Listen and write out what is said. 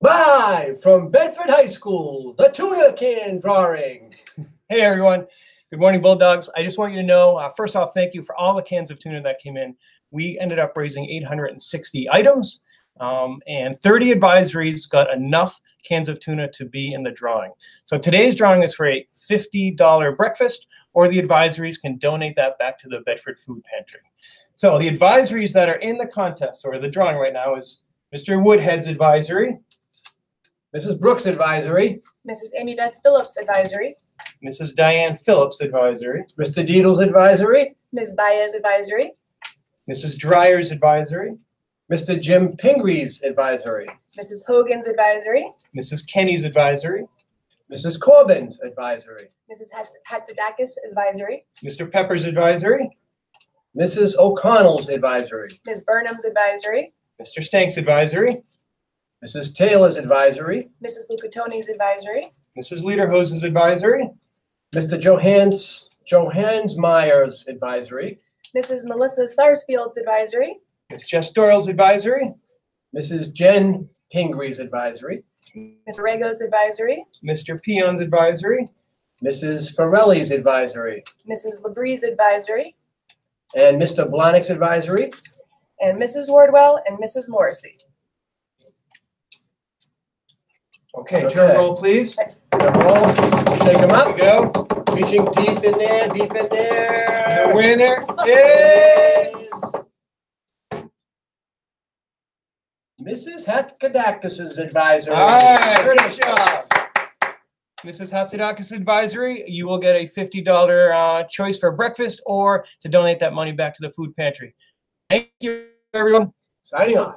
Live from Bedford High School, the tuna can drawing. Hey everyone, good morning Bulldogs. I just want you to know, first off, thank you for all the cans of tuna that came in. We ended up raising 860 items and 30 advisories got enough cans of tuna to be in the drawing. So today's drawing is for a $50 breakfast, or the advisories can donate that back to the Bedford Food Pantry. So the advisories that are in the contest or the drawing right now is Mr. Woodhead's advisory, Mrs. Brooks' advisory, Mrs. Amy Beth Phillips' advisory, Mrs. Diane Phillips' advisory, Mr. Deedle's advisory, Ms. Baez' advisory, Mrs. Dreyer's advisory, Mr. Jim Pingree's advisory, Mrs. Hogan's advisory, Mrs. Kenny's advisory, Mrs. Corbin's advisory, Mrs. Hatzidakis' advisory, Mr. Pepper's advisory, Mrs. O'Connell's advisory, Ms. Burnham's advisory, Mr. Stank's advisory, Mrs. Taylor's advisory, Mrs. Lucatoni's advisory, Mrs. Lederhose's advisory, Mr. Johans Meyer's advisory, Mrs. Melissa Sarsfield's advisory, Ms. Jess Doyle's advisory, Mrs. Jen Pingree's advisory, Ms. Rego's advisory, Mr. Peon's advisory, Mrs. Farelli's advisory, Mrs. Labree's advisory, and Mr. Blahnik's advisory, and Mrs. Wardwell and Mrs. Morrissey. Okay, Okay. drum roll, please. Roll, shake them There we up, go. reaching deep in there, deep in The there. winner is Mrs. Hatkadakis' advisory. all right. Very Good nice job, Mrs. Hatzidakis' advisory. You will get a $50 choice for breakfast or to donate that money back to the food pantry. Thank you, everyone. Signing off.